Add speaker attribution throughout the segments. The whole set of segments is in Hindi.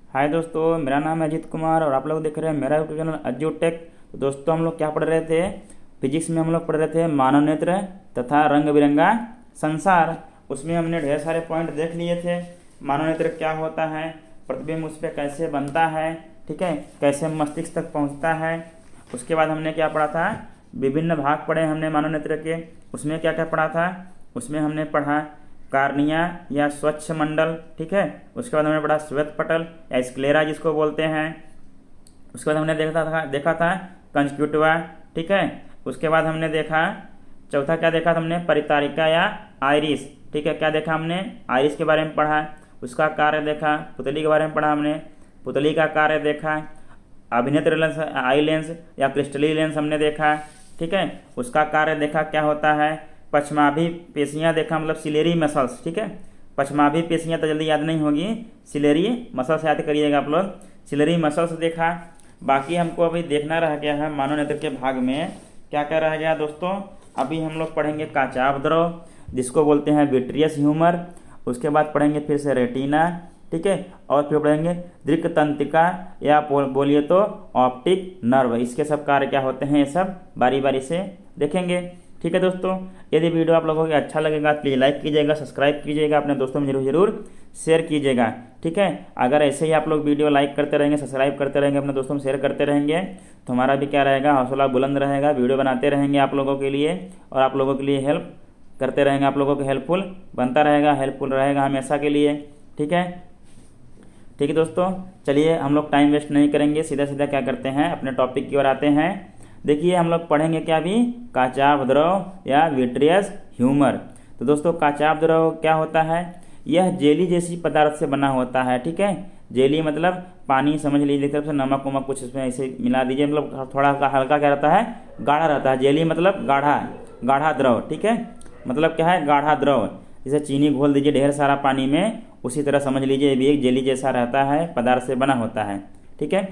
Speaker 1: हाय दोस्तों, मेरा नाम है अजीत कुमार और आप लोग देख रहे हैं मेरा यूट्यूब चैनल अज्जू टेक। तो दोस्तों हम लोग क्या पढ़ रहे थे? फिजिक्स में हम लोग पढ़ रहे थे मानव नेत्र तथा रंग बिरंगा संसार। उसमें हमने ढेर सारे पॉइंट देख लिए थे। मानव नेत्र क्या होता है, प्रतिबिंब उस पर कैसे बनता है, ठीक है, कैसे मस्तिष्क तक पहुँचता है। उसके बाद हमने क्या पढ़ा था, विभिन्न भाग पढ़े हमने मानव नेत्र के। उसमें क्या क्या पढ़ा था? उसमें हमने पढ़ा कार्निया या स्वच्छ मंडल, ठीक है। उसके बाद हमने पढ़ा श्वेत पटल या स्क्लेरा जिसको बोलते हैं। उसके बाद हमने देखा था कंजक्टिवा, ठीक है। उसके बाद हमने देखा चौथा क्या देखा था हमने, परितारिका या आइरिस, ठीक है। क्या देखा हमने? आइरिस के बारे में पढ़ा, उसका कार्य देखा। पुतली के बारे में पढ़ा हमने, पुतली का कार्य देखा। अभिनेत्र लेंस, आई लेंस या क्रिस्टली लेंस हमने देखा, ठीक है। उसका कार्य देखा क्या होता है। पश्चमाभि पेशियाँ देखा, मतलब सिलेरी मसल्स, ठीक है। पश्चमाभि पेशियाँ तो जल्दी याद नहीं होगी, सिलेरी मसल्स याद करिएगा आप लोग। सिलेरी मसल्स देखा। बाकी हमको अभी देखना रह गया है मानव नेत्र के भाग में क्या क्या रह गया दोस्तों। अभी हम लोग पढ़ेंगे काचाभ द्रव जिसको बोलते हैं विट्रियस ह्यूमर। उसके बाद पढ़ेंगे फिर से रेटिना, ठीक है। और फिर पढ़ेंगे दृक् तंत्रिका या बोलिए तो ऑप्टिक नर्व। इसके सब कार्य क्या होते हैं, ये सब बारी बारी से देखेंगे, ठीक है दोस्तों। यदि वीडियो आप लोगों को अच्छा लगेगा प्लीज़ लाइक कीजिएगा, सब्सक्राइब कीजिएगा, अपने दोस्तों में जरूर शेयर कीजिएगा, ठीक है। अगर ऐसे ही आप लोग वीडियो लाइक करते रहेंगे, सब्सक्राइब करते रहेंगे, अपने दोस्तों में शेयर करते रहेंगे तो हमारा भी क्या रहेगा, हौसला बुलंद रहेगा। वीडियो बनाते रहेंगे आप लोगों के लिए और आप लोगों के लिए हेल्प करते रहेंगे, आप लोगों को हेल्पफुल बनता रहेगा, हेल्पफुल रहेगा हमेशा के लिए, ठीक है। ठीक है दोस्तों, चलिए हम लोग टाइम वेस्ट नहीं करेंगे, सीधा सीधा क्या करते हैं अपने टॉपिक की ओर आते हैं। देखिए हम लोग पढ़ेंगे क्या भी, काचाभ द्रव या विट्रियस ह्यूमर। तो दोस्तों काचाभ द्रव क्या होता है, यह जेली जैसी पदार्थ से बना होता है, ठीक है। जेली मतलब पानी समझ लीजिए, तरफ से नमक वमक कुछ इसमें ऐसे मिला दीजिए, मतलब थोड़ा हल्का क्या रहता है, गाढ़ा रहता है। जेली मतलब गाढ़ा, गाढ़ा द्रव, ठीक है। मतलब क्या है, गाढ़ा द्रव। जैसे चीनी घोल दीजिए ढेर सारा पानी में, उसी तरह समझ लीजिए ये भी एक जेली जैसा रहता है, पदार्थ से बना होता है, ठीक है।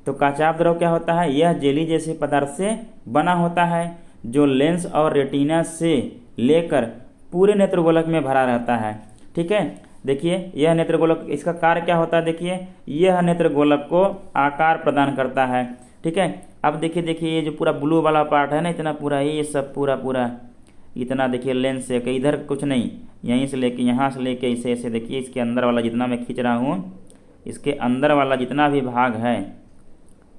Speaker 1: तो काचाभ द्रव क्या होता है, यह जेली जैसे पदार्थ से बना होता है जो लेंस और रेटिना से लेकर पूरे नेत्रगोलक में भरा रहता है, ठीक है। देखिए यह नेत्रगोलक, इसका कार्य क्या होता है, देखिए यह नेत्रगोलक को आकार प्रदान करता है, ठीक है। अब देखिए ये जो पूरा ब्लू वाला पार्ट है ना, इतना पूरा ये सब पूरा इतना देखिए लेंस से कि इधर कुछ नहीं, यहीं से लेके यहाँ से लेके इसे ऐसे देखिए, इसके अंदर वाला जितना मैं खींच रहा हूँ, इसके अंदर वाला जितना भी भाग है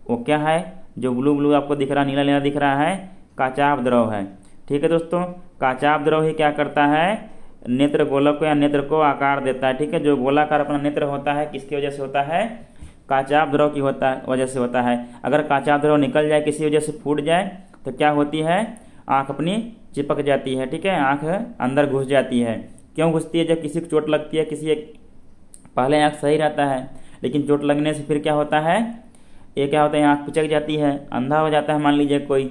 Speaker 1: वो क्या है, जो ब्लू आपको दिख रहा, नीला नीला दिख रहा है, काचाभ द्रव है, ठीक है दोस्तों। काचाभ द्रव ही क्या करता है, नेत्र गोलक को या नेत्र को आकार देता है, ठीक है। जो गोलाकार अपना नेत्र होता है किसकी वजह से होता है, काचाभ द्रव की वजह से होता है। अगर काचाभ द्रव निकल जाए, किसी वजह से फूट जाए तो क्या होती है, आँख अपनी चिपक जाती है, ठीक है। आँख अंदर घुस जाती है। क्यों घुसती है, जब किसी को चोट लगती है, किसी एक पहले आँख सही रहता है लेकिन चोट लगने से फिर क्या होता है, ये क्या होता है, आँख पिचक जाती है, अंधा हो जाता है मान लीजिए कोई,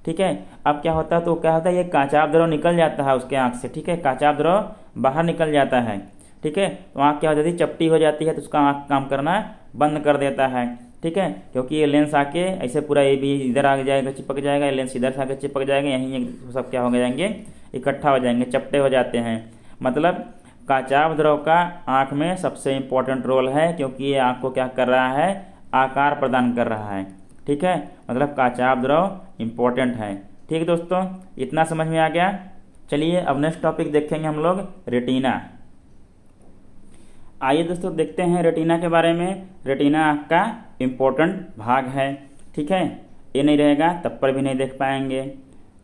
Speaker 1: ठीक है। अब क्या होता है, तो क्या होता है, ये काचाभ द्रव निकल जाता है उसके आँख से, ठीक है। काचाभ द्रव बाहर निकल जाता है, ठीक है। तो आँख क्या हो जाती है, चपटी हो जाती है, तो उसका आँख काम करना बंद कर देता है, ठीक है। क्योंकि ये लेंस आके ऐसे पूरा ये भी इधर आ जाएगा, चिपक जाएगा, ये लेंस इधर से आके चिपक जाएगा, यहीं सब क्या हो जाएंगे, इकट्ठा हो जाएंगे, चपटे हो जाते हैं। मतलब काचाभ द्रव का आँख में सबसे इम्पोर्टेंट रोल है, क्योंकि ये आँख को क्या कर रहा है, आकार प्रदान कर रहा है, ठीक है। मतलब काचाभ द्रव इम्पोर्टेंट है, ठीक है दोस्तों। इतना समझ में आ गया। चलिए अब नेक्स्ट टॉपिक देखेंगे हम लोग, रेटिना। आइए दोस्तों देखते हैं रेटिना के बारे में। रेटिना आँख का इम्पोर्टेंट भाग है, ठीक है। ये नहीं रहेगा तब पर भी नहीं देख पाएंगे,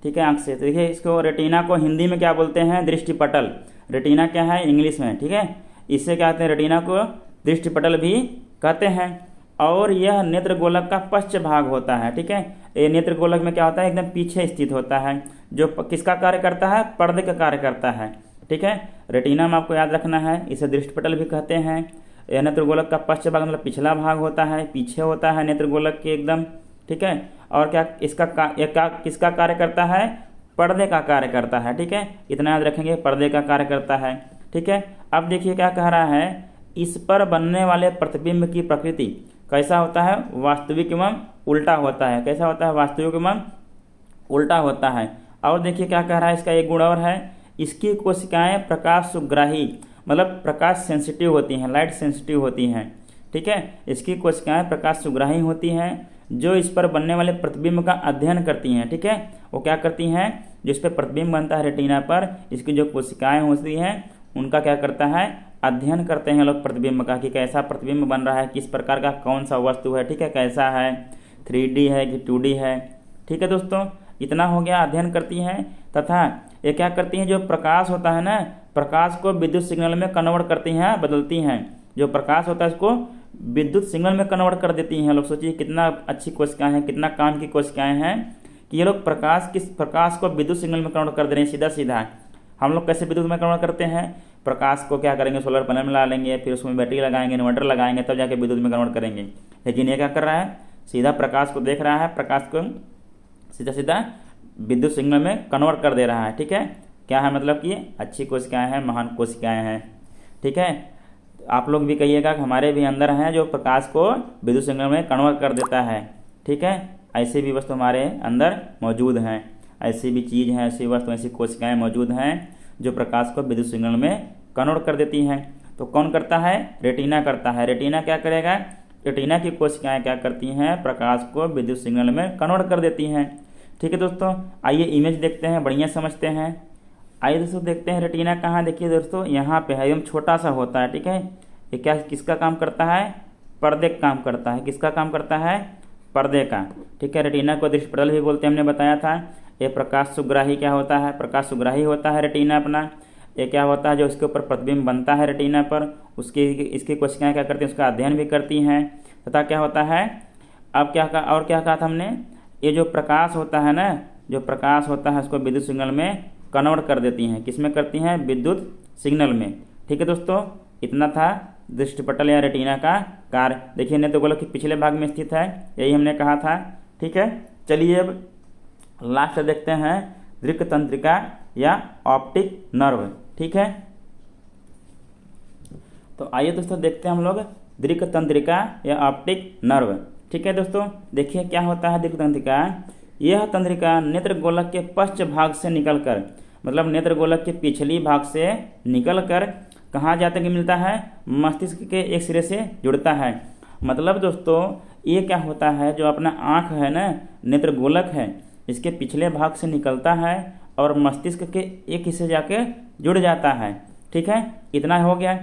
Speaker 1: ठीक है, आँख से। तो देखिए इसको, रेटिना को हिंदी में क्या बोलते हैं, दृष्टिपटल। रेटिना क्या है इंग्लिश में, ठीक है। इससे क्या कहते हैं, रेटिना को दृष्टिपटल भी कहते हैं। और यह नेत्रगोलक का पश्च भाग होता है, ठीक है। ये नेत्रगोलक में क्या होता है, एकदम पीछे स्थित होता है, जो किसका कार्य करता है, पर्दे का कार्य करता है, ठीक है। रेटिना में आपको याद रखना है, इसे दृष्टिपटल भी कहते हैं। यह नेत्रगोलक का पश्च भाग मतलब पिछला भाग होता है, पीछे होता है नेत्रगोलक के एकदम, ठीक है। और क्या किसका कार्य करता है, पर्दे का कार्य करता है, ठीक है। इतना याद रखेंगे, पर्दे का कार्य करता है, ठीक है। अब देखिए क्या कह रहा है, इस पर बनने वाले प्रतिबिंब की प्रकृति कैसा होता है, वास्तविक एवं उल्टा होता है। कैसा होता है, वास्तविक एवं उल्टा होता है। और देखिए क्या कह रहा है, इसका एक गुण और है, इसकी कोशिकाएं प्रकाश सुग्राही मतलब प्रकाश सेंसिटिव होती हैं, लाइट सेंसिटिव होती हैं, ठीक है। इसकी कोशिकाएं प्रकाश सुग्राही होती हैं जो इस पर बनने वाले प्रतिबिंब का अध्ययन करती हैं, ठीक है। वो क्या करती हैं, जो इस पर प्रतिबिंब बनता है रेटिना पर, इसकी जो कोशिकाएं होती हैं उनका क्या करता है, अध्ययन करते हैं लोग प्रतिबिंब का, कि कैसा प्रतिबिंब बन रहा है, किस प्रकार का कौन सा वस्तु है, ठीक है, कैसा है, 3D है कि 2D है, ठीक है दोस्तों। इतना हो गया, अध्ययन करती हैं। तथा ये क्या करती हैं, जो प्रकाश होता है ना, प्रकाश को विद्युत सिग्नल में कन्वर्ट करती हैं, बदलती हैं। जो प्रकाश होता है इसको विद्युत सिग्नल में कन्वर्ट कर देती हैं। लोग सोचिए कितना अच्छी कोशिकाएं हैं, कितना काम की कोशिकाएं हैं कि ये लोग प्रकाश को विद्युत सिग्नल में कन्वर्ट कर दे रहे हैं सीधा सीधा। हम लोग कैसे विद्युत में कन्वर्ट करते हैं, प्रकाश को क्या करेंगे, सोलर पैनल में ला लेंगे, फिर उसमें बैटरी लगाएंगे, इन्वर्टर लगाएंगे, तब जाके विद्युत में कन्वर्ट करेंगे। लेकिन ये क्या कर रहा है, सीधा प्रकाश को देख रहा है, प्रकाश को सीधा सीधा विद्युत सिग्नल में कन्वर्ट कर दे रहा है, ठीक है। क्या है मतलब कि अच्छी कोशिकाएं हैं, महान कोशिकाएं हैं, ठीक है। आप लोग भी कहिएगा कि हमारे भी अंदर हैं जो प्रकाश को विद्युत सिग्नल में कन्वर्ट कर देता है, ठीक है। ऐसे भी वस्तु हमारे अंदर मौजूद हैं, ऐसी भी चीज़ हैं, ऐसी वस्तु, ऐसी कोशिकाएं मौजूद हैं जो प्रकाश को विद्युत सिग्नल में कन्वर्ट कर देती हैं। तो कौन करता है, रेटिना करता है। रेटिना क्या करेगा, रेटिना की कोशिकाएं क्या करती हैं, प्रकाश को विद्युत सिग्नल में कन्वर्ट कर देती हैं, ठीक है दोस्तों। आइए इमेज देखते हैं, बढ़िया समझते हैं। आइए दोस्तों देखते हैं रेटिना कहाँ, देखिए दोस्तों यहाँ पे है, एकदम छोटा सा होता है, ठीक है। ये क्या किसका काम करता है, पर्दे का काम करता है। किसका काम करता है, पर्दे का, ठीक है। रेटिना को दृष्टिपटल भी बोलते हैं, हमने बताया था। ये प्रकाश सुग्राही क्या होता है, प्रकाश सुग्राही होता है रेटिना अपना। ये क्या होता है, जो इसके ऊपर प्रतिबिंब बनता है रेटिना पर, इसकी कोशिकाएं क्या करती हैं, उसका अध्ययन भी करती हैं। तथा क्या होता है, अब क्या कहा, और क्या कहा था हमने, ये जो प्रकाश होता है ना, जो प्रकाश होता है उसको विद्युत सिग्नल में कन्वर्ट कर देती हैं। किस में करती हैं, विद्युत सिग्नल में, ठीक है दोस्तों। इतना था दृष्टिपटल या रेटिना का कार्य। देखिए नेत्रगोलक के पिछले भाग में स्थित है, यही हमने कहा था, ठीक है। चलिए अब लास्ट देखते हैं दृक् तंत्रिका या ऑप्टिक नर्व, ठीक है। तो आइए दोस्तों देखते हैं हम लोग दृक् तंत्रिका या ऑप्टिक नर्व, ठीक है दोस्तों। देखिए क्या होता है दृक् तंत्रिका। यह तंत्रिका नेत्रगोलक के पश्च भाग से निकलकर, मतलब नेत्रगोलक के पिछली भाग से निकलकर कहाँ जाते मिलता है, मस्तिष्क के एक सिरे से जुड़ता है। मतलब दोस्तों ये क्या होता है, जो अपना आँख है ना, नेत्रगोलक है, इसके पिछले भाग से निकलता है और मस्तिष्क के एक हिस्से जाके जुड़ जाता है, ठीक है। इतना हो गया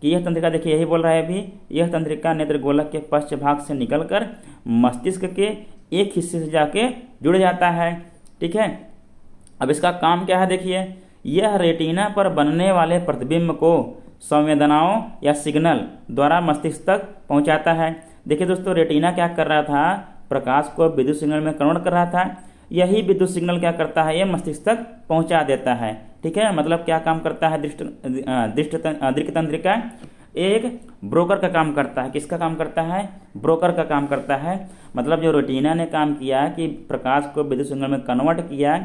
Speaker 1: कि यह तंत्रिका, देखिए यही बोल रहा है अभी, यह तंत्रिका नेत्रगोलक के पश्च भाग से निकलकर मस्तिष्क के एक हिस्से से जाके जुड़ जाता है, ठीक है। अब इसका काम क्या है, देखिए यह रेटिना पर बनने वाले प्रतिबिंब को संवेदनाओं या सिग्नल द्वारा मस्तिष्क तक पहुंचाता है। देखिए दोस्तों रेटिना क्या कर रहा था, प्रकाश को विद्युत सिग्नल में कन्वर्ट कर रहा था। यही विद्युत सिग्नल क्या करता है, ये मस्तिष्क तक पहुंचा देता है, ठीक है। मतलब क्या काम करता है, दृक् तंत्रिका एक ब्रोकर का काम करता है। किसका काम करता है, ब्रोकर का काम करता है। मतलब जो रेटिना ने काम किया कि प्रकाश को विद्युत सिग्नल में कन्वर्ट किया,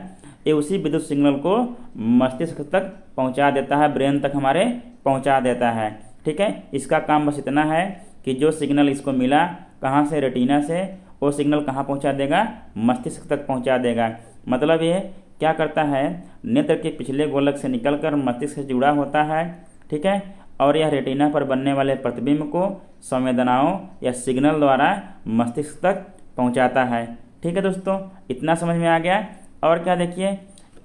Speaker 1: ये उसी विद्युत सिग्नल को मस्तिष्क तक पहुंचा देता है, ब्रेन तक हमारे पहुंचा देता है, ठीक है। इसका काम बस इतना है कि जो सिग्नल इसको मिला कहाँ से, रेटिना से, वो सिग्नल कहाँ पहुंचा देगा, मस्तिष्क तक पहुंचा देगा। मतलब ये क्या करता है, नेत्र के पिछले गोलक से निकलकर मस्तिष्क से जुड़ा होता है, ठीक है। और यह रेटिना पर बनने वाले प्रतिबिंब को संवेदनाओं या सिग्नल द्वारा मस्तिष्क तक पहुंचाता है, ठीक है दोस्तों। इतना समझ में आ गया। और क्या देखिए,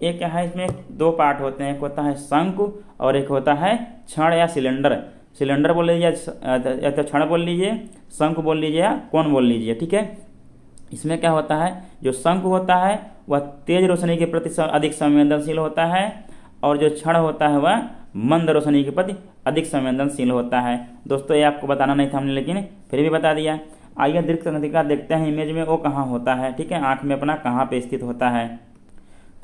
Speaker 1: एक क्या है, इसमें दो पार्ट होते हैं, एक होता है शंकु और एक होता है क्षण या सिलेंडर। सिलेंडर बोल लीजिए या तो क्षण बोल लीजिए, शंकु बोल लीजिए या कोण बोल लीजिए, ठीक है। इसमें क्या होता है, जो शंकु होता है वह तेज रोशनी के प्रति अधिक संवेदनशील होता है और जो क्षण होता है वह मंद रोशनी के प्रति अधिक संवेदनशील होता है। दोस्तों ये आपको बताना नहीं था हमने, लेकिन फिर भी बता दिया। आइए दृक् तंत्रिका देखते हैं इमेज में, वो कहाँ होता है, ठीक है, आँख में अपना कहाँ पे स्थित होता है।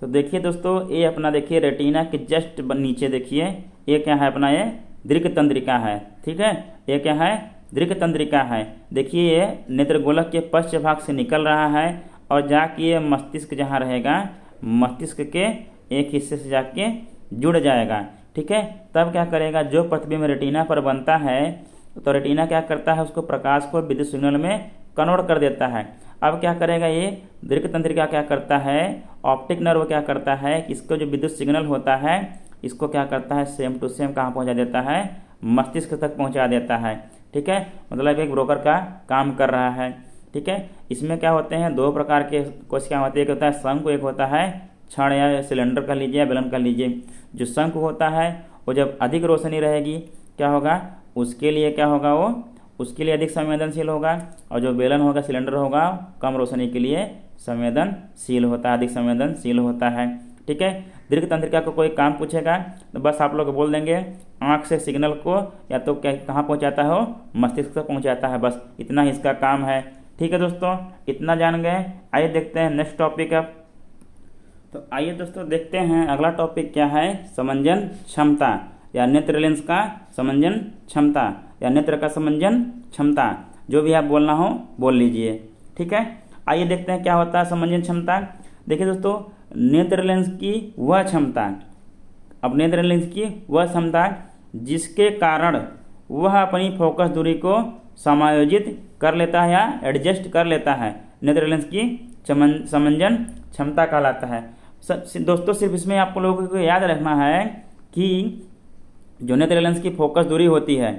Speaker 1: तो देखिए दोस्तों ये अपना देखिए रेटिना के जस्ट नीचे देखिए ये क्या है, अपना ये दृक् तंत्रिका है, ठीक है। ये क्या है, दृक् तंत्रिका है। देखिए ये नेत्रगोलक के पश्च भाग से निकल रहा है और जाके ये मस्तिष्क जहाँ रहेगा, मस्तिष्क के एक हिस्से से जाके जुड़ जाएगा, ठीक है। तब क्या करेगा, जो प्रतिबिंब रेटिना पर बनता है तो रेटिना क्या करता है, उसको प्रकाश को विद्युत सिग्नल में कन्वर्ट कर देता है। अब क्या करेगा, ये दृक् तंत्रिका क्या करता है, ऑप्टिक नर्व क्या करता है, इसको जो विद्युत सिग्नल होता है इसको क्या करता है, सेम टू सेम कहाँ पहुँचा देता है, मस्तिष्क तक पहुँचा देता है, ठीक है, मतलब एक ब्रोकर का काम कर रहा है। ठीक है, इसमें क्या होते हैं, दो प्रकार के कोशिश क्या होती है, एक होता है शंकु, एक होता है क्षण या सिलेंडर का लीजिए या बेलन का लीजिए। जो शंकु होता है वो जब अधिक रोशनी रहेगी क्या होगा, उसके लिए क्या होगा, वो उसके लिए अधिक संवेदनशील होगा, और जो बेलन होगा, सिलेंडर होगा, कम रोशनी के लिए संवेदनशील होता है, अधिक संवेदनशील होता है। ठीक है, दीर्घ तंत्रिका को कोई काम पूछेगा तो बस आप लोग बोल देंगे आँख से सिग्नल को या तो क्या कहाँ पहुँचाता है, वो मस्तिष्क तक पहुँचाता है, बस इतना ही इसका काम है। ठीक है दोस्तों, इतना जान गए। आइए देखते हैं नेक्स्ट टॉपिक अब। तो आइए दोस्तों देखते हैं अगला टॉपिक क्या है, समंजन क्षमता या नेत्र लेंस का समंजन क्षमता या नेत्र का समंजन क्षमता, जो भी आप बोलना हो बोल लीजिए। ठीक है, आइए देखते हैं क्या होता है समंजन क्षमता। देखिए दोस्तों, नेत्र लेंस की वह क्षमता, अब नेत्र लेंस की वह क्षमता जिसके कारण वह अपनी फोकस दूरी को समायोजित कर लेता है या एडजस्ट कर लेता है, नेत्र लेंस की समंजन क्षमता कहलाता है। दोस्तों सिर्फ इसमें आप लोगों को याद रखना है कि जो नेत्र लेंस की फोकस दूरी होती है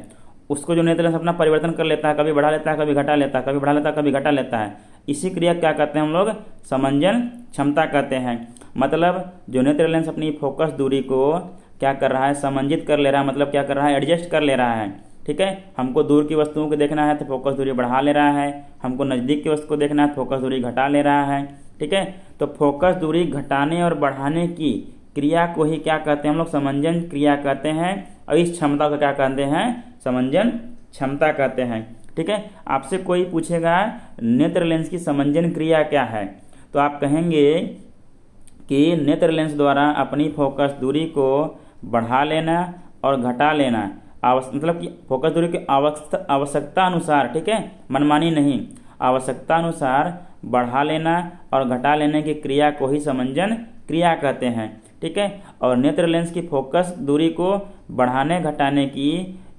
Speaker 1: उसको जो नेत्र लेंस अपना परिवर्तन कर लेता है, कभी बढ़ा लेता है, कभी घटा लेता है, कभी बढ़ा लेता है, कभी घटा लेता है, इसी क्रिया क्या कहते हैं हम लोग, समंजन क्षमता कहते हैं। मतलब जो नेत्र लेंस अपनी फोकस दूरी को क्या कर रहा है, समंजित कर ले रहा है, मतलब क्या कर रहा है, एडजस्ट कर ले रहा है। ठीक है, हमको दूर की वस्तुओं को देखना है तो फोकस दूरी बढ़ा ले रहा है, हमको नज़दीक की वस्तु को देखना है फोकस दूरी घटा ले रहा है। ठीक है, तो फोकस दूरी घटाने और बढ़ाने की क्रिया को ही क्या कहते हैं हम लोग, समंजन क्रिया कहते हैं, और इस क्षमता को क्या कहते हैं, समंजन क्षमता कहते हैं। ठीक है, आपसे कोई पूछेगा नेत्र लेंस की समंजन क्रिया क्या है, तो आप कहेंगे कि नेत्र लेंस द्वारा अपनी फोकस दूरी को बढ़ा लेना और घटा लेना, मतलब कि फोकस दूरी की आवश्यकता अनुसार, ठीक है, मनमानी नहीं, आवश्यकता अनुसार बढ़ा लेना और घटा लेने की क्रिया को ही समंजन क्रिया कहते हैं। ठीक है, और नेत्र लेंस की फोकस दूरी को बढ़ाने घटाने की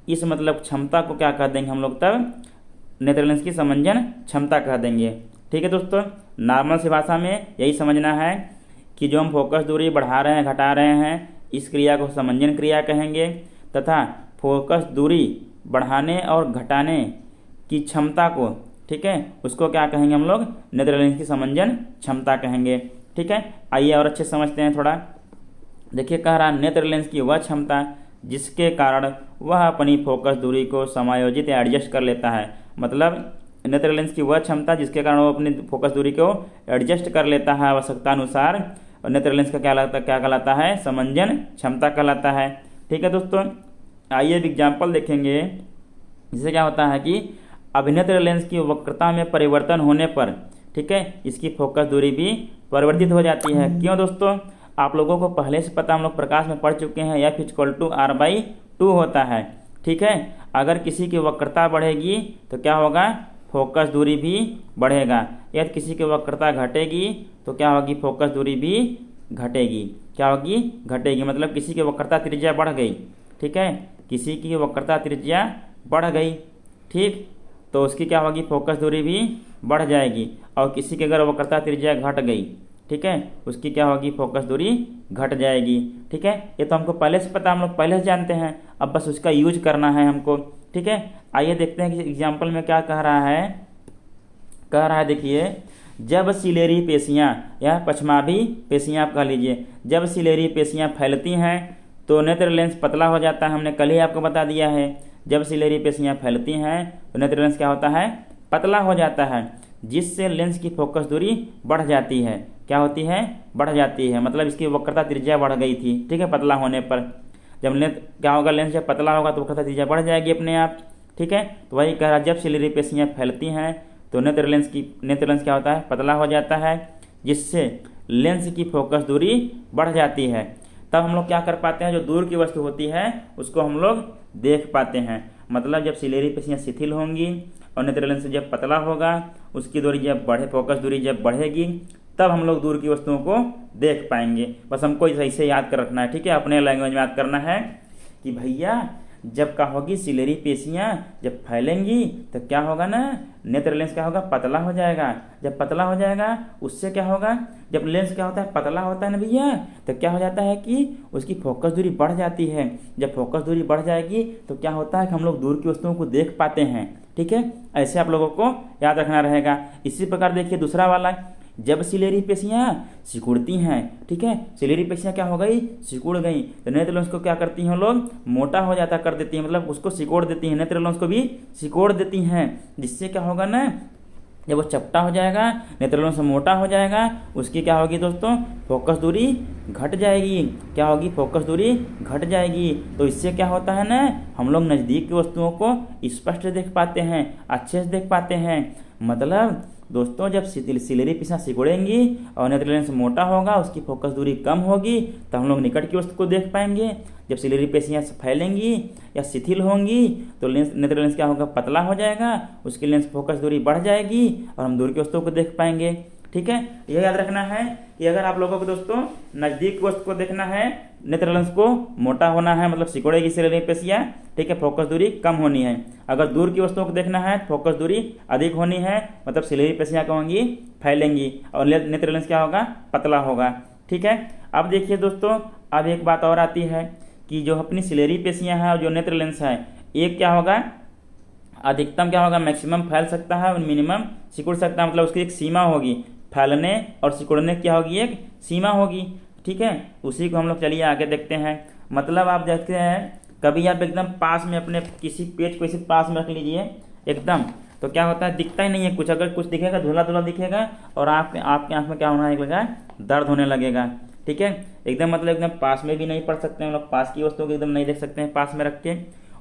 Speaker 1: इस मतलब क्षमता को क्या कह देंगे हम लोग, तब नेत्र लेंस की समंजन क्षमता कह देंगे। ठीक है दोस्तों, नॉर्मल सी भाषा में यही समझना है कि जो हम फोकस दूरी बढ़ा रहे हैं, घटा रहे हैं, इस क्रिया को समंजन क्रिया कहेंगे, तथा फोकस दूरी बढ़ाने और घटाने की क्षमता को, ठीक है, उसको क्या कहेंगे हम लोग, नेत्र लेंस की समंजन क्षमता कहेंगे। ठीक है, आइए और अच्छे समझते हैं थोड़ा। देखिए, कह रहा नेत्र लेंस की वह क्षमता जिसके कारण वह अपनी फोकस दूरी को समायोजित या एडजस्ट कर लेता है, मतलब नेत्र लेंस की वह क्षमता जिसके कारण वो अपनी फोकस दूरी को एडजस्ट कर लेता है आवश्यकता अनुसार, और नेत्र लेंस का क्या कहलाता है, समंजन क्षमता कहलाता है। ठीक है दोस्तों, आइए एग्जाम्पल देखेंगे। जिससे क्या होता है कि अभिनेत्र लेंस की वक्रता में परिवर्तन होने पर, ठीक है, इसकी फोकस दूरी भी परिवर्तित हो जाती है। क्यों दोस्तों, आप लोगों को पहले से पता, हम लोग प्रकाश में पढ़ चुके हैं, F=R/2 होता है। ठीक है, अगर किसी की वक्रता बढ़ेगी तो क्या होगा, फोकस दूरी भी बढ़ेगा, यदि किसी की वक्रता घटेगी तो क्या होगी, फोकस दूरी भी घटेगी। क्या होगी, घटेगी, मतलब किसी की वक्रता त्रिज्या बढ़ गई। ठीक है, किसी की वक्रता त्रिज्या बढ़ गई, ठीक, तो उसकी क्या होगी, फोकस दूरी भी बढ़ जाएगी। और किसी की अगर वक्रता त्रिज्या घट गई, ठीक है, उसकी क्या होगी, फोकस दूरी घट जाएगी। ठीक है, ये तो हमको पहले से पता, हम लोग पहले से जानते हैं, अब बस उसका यूज करना है हमको। ठीक है, आइए देखते हैं कि एग्जाम्पल में क्या कह रहा है। देखिए, जब सिलेरी पेशियाँ या पछमाभी पेशियाँ आप कह लीजिए, जब सिलेरी पेशियाँ फैलती हैं तो नेत्र लेंस पतला हो जाता है। हमने कल ही आपको बता दिया है, जब सिलेरी पेशियाँ फैलती हैं तो नेत्र लेंस क्या होता है, पतला हो जाता है, जिससे लेंस की फोकस दूरी बढ़ जाती है। क्या होती है, बढ़ जाती है, मतलब इसकी वक्रता त्रिज्या बढ़ गई थी। ठीक है, पतला होने पर जब लेंस क्या होगा, लेंस जब पतला होगा तो वक्रता त्रिज्या बढ़ जाएगी अपने आप। ठीक है, तो वही कह रहा है, जब सिलेरी पेशियाँ फैलती हैं तो नेत्र लेंस क्या होता है, पतला हो जाता है, जिससे लेंस की फोकस दूरी बढ़ जाती है। तब हम लोग क्या कर पाते हैं, जो दूर की वस्तु होती है उसको हम लोग देख पाते हैं। मतलब जब सिलेरी पेशियाँ शिथिल होंगी और नेत्र लेंस जब पतला होगा, उसकी दूरी जब बढ़े, फोकस दूरी जब बढ़ेगी, तब हम लोग दूर की वस्तुओं को देख पाएंगे। बस हमको सही से याद कर रखना है। ठीक है, अपने लैंग्वेज में याद करना है कि भैया जब क्या होगी, सिलेरी पेशियां जब फैलेंगी तो क्या होगा ना, नेत्र लेंस क्या होगा, पतला हो जाएगा। जब पतला हो जाएगा उससे क्या होगा, जब लेंस क्या होता है, पतला होता है ना भैया, तो क्या हो जाता है कि उसकी फोकस दूरी बढ़ जाती है। जब फोकस दूरी बढ़ जाएगी तो क्या होता है कि हम लोग दूर की वस्तुओं को देख पाते हैं। ठीक है, ऐसे आप लोगों को याद रखना रहेगा। इसी प्रकार देखिए दूसरा वाला, जब सिलेरी पेशियां सिकुड़ती हैं, ठीक है, सिलेरी पेशियां क्या हो गई, सिकुड़ गई, तो नेत्र लेंस को क्या करती हैं लोग, मोटा हो जाता कर देती हैं, मतलब उसको सिकोड़ देती हैं, नेत्र लेंस को भी सिकोड़ देती हैं। जिससे क्या होगा ना, जब वो चपटा हो जाएगा, नेत्र लेंस मोटा हो जाएगा, उसकी क्या होगी दोस्तों, फोकस दूरी घट जाएगी। क्या होगी, फोकस दूरी घट जाएगी। तो इससे क्या होता है ना, हम लोग नज़दीक की वस्तुओं को स्पष्ट देख पाते हैं, अच्छे से देख पाते हैं। मतलब दोस्तों जब सिलेरी पेशियां सिकुड़ेंगी और नेत्र लेंस मोटा होगा, उसकी फोकस दूरी कम होगी, तो हम लोग निकट की वस्तु को देख पाएंगे। जब सिलेरी पेशियां फैलेंगी या शिथिल होंगी तो नेत्र लेंस क्या होगा, पतला हो जाएगा, उसकी लेंस फोकस दूरी बढ़ जाएगी और हम दूर की वस्तुओं को देख पाएंगे। ठीक है, यह याद रखना है कि अगर आप लोगों को दोस्तों नज़दीक वस्तु को देखना है, नेत्र लेंस को मोटा होना है, मतलब सिकुड़ेगी सिलेरी पेशियां, ठीक है, फोकस दूरी कम होनी है। अगर दूर की वस्तुओं को देखना है, फोकस दूरी अधिक होनी है, मतलब सिलेरी पेशियां क्या होंगी, फैलेंगी और नेत्र लेंस क्या होगा, पतला होगा। ठीक है, अब देखिए दोस्तों, अब एक बात और आती है कि जो अपनी सिलेरी पेशियां हैं और जो नेत्र लेंस है, एक क्या होगा, अधिकतम क्या होगा, मैक्सिमम फैल सकता है और मिनिमम सिकुड़ सकता है, मतलब उसकी एक सीमा होगी, फैलने और सिकुड़ने की क्या होगी, एक सीमा होगी। ठीक है, उसी को हम लोग चलिए आगे देखते हैं। मतलब आप देखते हैं कभी आप एकदम पास में अपने किसी पेज को इसी पास में रख लीजिए एकदम, तो क्या होता है, दिखता ही नहीं है कुछ, अगर कुछ दिखेगा धुला धुला दिखेगा और आपके आंख में क्या होने लगेगा, दर्द होने लगेगा। ठीक है, एकदम मतलब एकदम पास में भी नहीं पढ़ सकते हम लोग, पास की वस्तुओं को एकदम नहीं देख सकते हैं पास में रख के।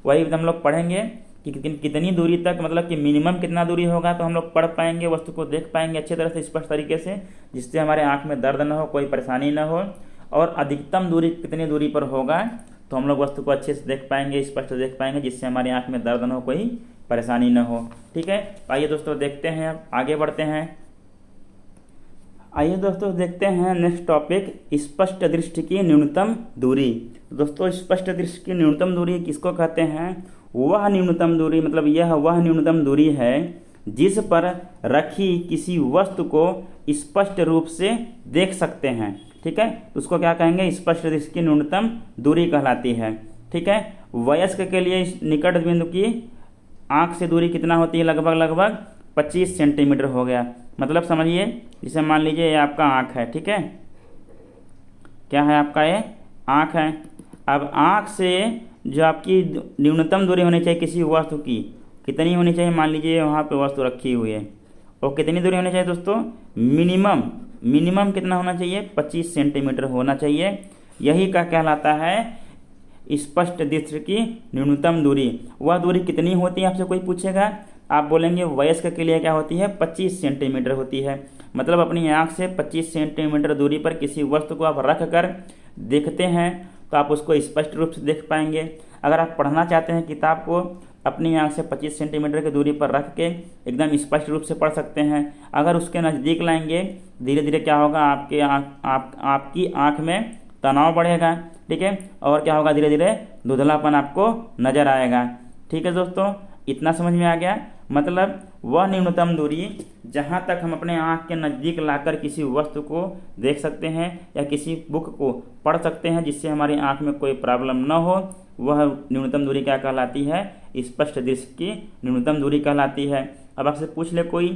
Speaker 1: वही हम लोग पढ़ेंगे कि कितनी दूरी तक, मतलब कि मिनिमम कितना दूरी होगा तो हम लोग पढ़ पाएंगे, वस्तु को देख पाएंगे अच्छी तरह से, स्पष्ट तरीके से, जिससे हमारे आंख में दर्द न हो, कोई परेशानी न हो। और अधिकतम दूरी कितनी दूरी पर होगा तो हम लोग वस्तु को अच्छे से देख पाएंगे, स्पष्ट देख पाएंगे, जिससे हमारी आंख में दर्द न हो, कोई परेशानी न हो। ठीक है, आइए दोस्तों देखते हैं, अब आगे बढ़ते हैं। आइए दोस्तों देखते हैं नेक्स्ट टॉपिक, स्पष्ट दृष्टि की न्यूनतम दूरी। दोस्तों स्पष्ट दृष्टि की न्यूनतम दूरी किसको कहते हैं, वह न्यूनतम दूरी, मतलब यह वह न्यूनतम दूरी है जिस पर रखी किसी वस्तु को स्पष्ट रूप से देख सकते हैं। ठीक है, उसको क्या कहेंगे, स्पष्ट दृष्टि की न्यूनतम दूरी कहलाती है। ठीक है, वयस्क के लिए निकट बिंदु की आंख से दूरी कितना होती है, लगभग 25 सेंटीमीटर हो गया। मतलब समझिए, जैसे मान लीजिए ये आपका आंख है, ठीक है, क्या है आपका, ये आंख है। अब आंख से जो आपकी न्यूनतम दूरी होनी चाहिए किसी वस्तु की, कितनी होनी चाहिए, मान लीजिए वहाँ पे वस्तु रखी हुई है, और कितनी दूरी होनी चाहिए दोस्तों, मिनिमम कितना होना चाहिए, 25 सेंटीमीटर होना चाहिए। यही का कहलाता है स्पष्ट दृष्टि की न्यूनतम दूरी। वह दूरी कितनी होती है, आपसे कोई पूछेगा, आप बोलेंगे वयस्क के लिए क्या होती है, 25 सेंटीमीटर होती है। मतलब अपनी आंख से 25 सेंटीमीटर दूरी पर किसी वस्तु को आप रख कर देखते हैं तो आप उसको स्पष्ट रूप से देख पाएंगे। अगर आप पढ़ना चाहते हैं किताब को, अपनी आंख से 25 सेंटीमीटर की दूरी पर रख के एकदम स्पष्ट रूप से पढ़ सकते हैं। अगर उसके नज़दीक लाएंगे, धीरे धीरे क्या होगा, आपकी आंख में तनाव बढ़ेगा। ठीक है, और क्या होगा, धीरे धीरे धुंधलापन आपको नजर आएगा। ठीक है दोस्तों, इतना समझ में आ गया। मतलब वह न्यूनतम दूरी जहाँ तक हम अपने आँख के नज़दीक लाकर किसी वस्तु को देख सकते हैं या किसी बुक को पढ़ सकते हैं जिससे हमारी आँख में कोई प्रॉब्लम न हो, वह न्यूनतम दूरी क्या कहलाती है, स्पष्ट दृष्टि की न्यूनतम दूरी कहलाती है। अब आपसे पूछ ले कोई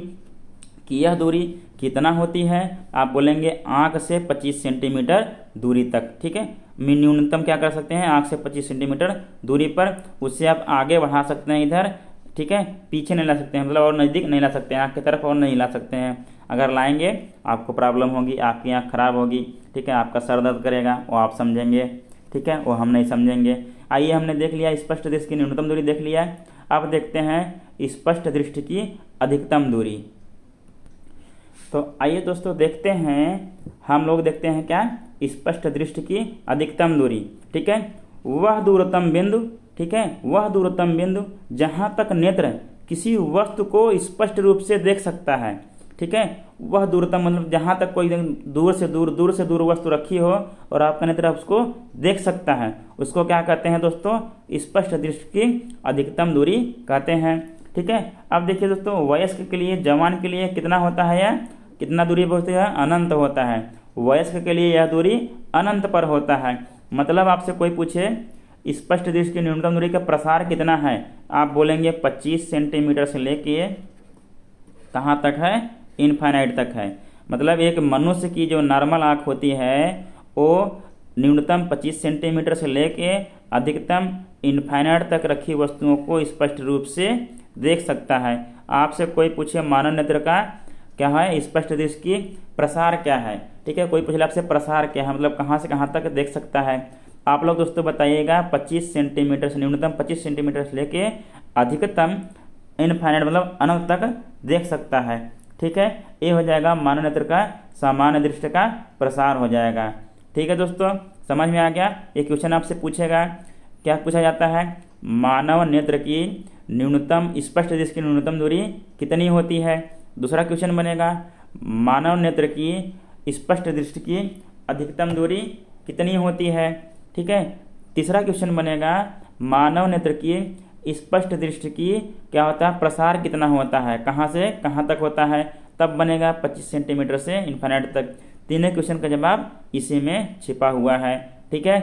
Speaker 1: कि यह दूरी कितना होती है, आप बोलेंगे आँख से 25 सेंटीमीटर दूरी तक। ठीक है, न्यूनतम क्या कर सकते हैं, आँख से 25 सेंटीमीटर दूरी पर, उससे आप आगे बढ़ा सकते हैं इधर। ठीक है, पीछे नहीं ला सकते हैं, मतलब और नज़दीक नहीं ला सकते हैं, आँख की तरफ और नहीं ला सकते हैं। अगर लाएंगे आपको प्रॉब्लम होगी, आपकी आँख खराब होगी। ठीक है, आपका सर दर्द करेगा, वो आप समझेंगे। ठीक है, वो हम नहीं समझेंगे। आइए, हमने देख लिया स्पष्ट दृष्टि की न्यूनतम दूरी देख लिया। अब देखते हैं स्पष्ट दृष्टि की अधिकतम दूरी। तो आइए दोस्तों देखते हैं, हम लोग देखते हैं क्या, स्पष्ट दृष्टि की अधिकतम दूरी। ठीक है, वह दूरतम बिंदु, ठीक है, वह दूरतम बिंदु जहाँ तक नेत्र किसी वस्तु को स्पष्ट रूप से देख सकता है। ठीक है, वह दूरतम मतलब जहाँ तक कोई दूर से दूर वस्तु रखी हो और आपका नेत्र उसको देख सकता है, उसको क्या कहते हैं दोस्तों, स्पष्ट दृष्टि की अधिकतम दूरी कहते हैं। ठीक है, अब देखिए दोस्तों, वयस्क के लिए, जवान के लिए कितना होता है, या कितना दूरी होती है, अनंत होता है। वयस्क के लिए यह दूरी अनंत पर होता है। मतलब आपसे कोई पूछे स्पष्ट दृष्टि की न्यूनतम दूरी का प्रसार कितना है, आप बोलेंगे 25 सेंटीमीटर से लेके कहाँ तक है, इनफाइनाइट तक है। मतलब एक मनुष्य की जो नॉर्मल आँख होती है वो न्यूनतम 25 सेंटीमीटर से लेके अधिकतम इनफाइनाइट तक रखी वस्तुओं को स्पष्ट रूप से देख सकता है। आपसे कोई पूछे मानव नेत्र का क्या है, स्पष्ट दृष्टि की प्रसार क्या है, ठीक है, कोई पूछे आपसे प्रसार क्या है, मतलब कहाँ से कहाँ तक देख सकता है, आप लोग दोस्तों बताइएगा 25 सेंटीमीटर से, न्यूनतम 25 सेंटीमीटर से लेके अधिकतम इनफाइनाइट मतलब अनंत तक देख सकता है। ठीक है, ये हो जाएगा मानव नेत्र का सामान्य दृष्टि का प्रसार हो जाएगा। ठीक है दोस्तों, समझ में आ गया। एक क्वेश्चन आपसे पूछेगा, क्या पूछा जाता है, मानव नेत्र की न्यूनतम स्पष्ट दृष्टि की न्यूनतम दूरी कितनी होती है। दूसरा क्वेश्चन बनेगा, मानव नेत्र की स्पष्ट दृष्टि की अधिकतम दूरी कितनी होती है। ठीक है, तीसरा क्वेश्चन बनेगा, मानव नेत्र की स्पष्ट दृष्टि की क्या होता है, प्रसार कितना होता है, कहाँ से कहाँ तक होता है, तब बनेगा 25 सेंटीमीटर से इन्फाइनाइट तक। तीनों क्वेश्चन का जवाब इसी में छिपा हुआ है। ठीक है,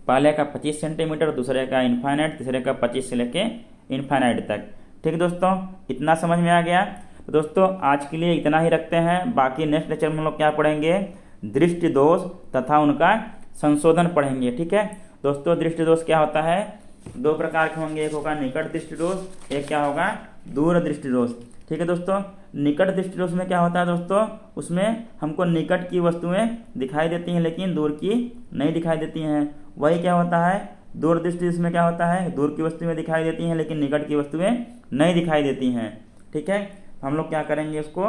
Speaker 1: पहले का 25 सेंटीमीटर, दूसरे का इन्फाइनाइट, तीसरे का 25 से लेके इन्फाइनाइट तक। ठीक है दोस्तों, इतना समझ में आ गया। तो दोस्तों आज के लिए इतना ही रखते हैं, बाकी नेक्स्ट लेक्चर में हम लोग क्या पढ़ेंगे, दृष्टि दोष तथा उनका संशोधन पढ़ेंगे। ठीक है दोस्तों, दृष्टि दोष क्या होता है, दो प्रकार के होंगे, एक होगा निकट दृष्टि दोष, एक क्या होगा दूर दृष्टि दोष। ठीक है दोस्तों, निकट दृष्टि दोष में क्या होता है दोस्तों, उसमें हमको निकट की वस्तुएं दिखाई देती हैं लेकिन दूर की नहीं दिखाई देती हैं। वही क्या होता है दूर दृष्टि, इसमें क्या होता है, दूर की वस्तुएं दिखाई देती हैं लेकिन निकट की वस्तुएं नहीं दिखाई देती हैं। ठीक है, हम लोग क्या करेंगे, उसको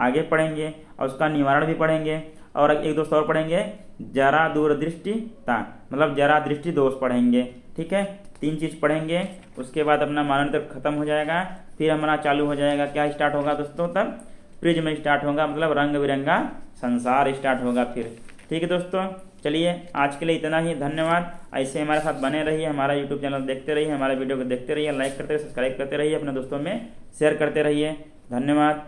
Speaker 1: आगे पढ़ेंगे और उसका निवारण भी पढ़ेंगे। और एक दोस्त और पढ़ेंगे, जरा दूरदृष्टिता मतलब जरा दृष्टि दोष पढ़ेंगे। ठीक है, 3 चीज पढ़ेंगे, उसके बाद अपना मानव तक खत्म हो जाएगा। फिर हमारा चालू हो जाएगा, क्या स्टार्ट होगा दोस्तों, तब प्रिज्म स्टार्ट होगा, मतलब रंग बिरंगा संसार स्टार्ट होगा फिर। ठीक है दोस्तों, चलिए आज के लिए इतना ही, धन्यवाद। ऐसे हमारे साथ बने रहिए, हमारा यूट्यूब चैनल देखते रहिए, हमारे वीडियो को देखते रहिए, लाइक करते रहिए, सब्सक्राइब करते रहिए, अपने दोस्तों में शेयर करते रहिए। धन्यवाद।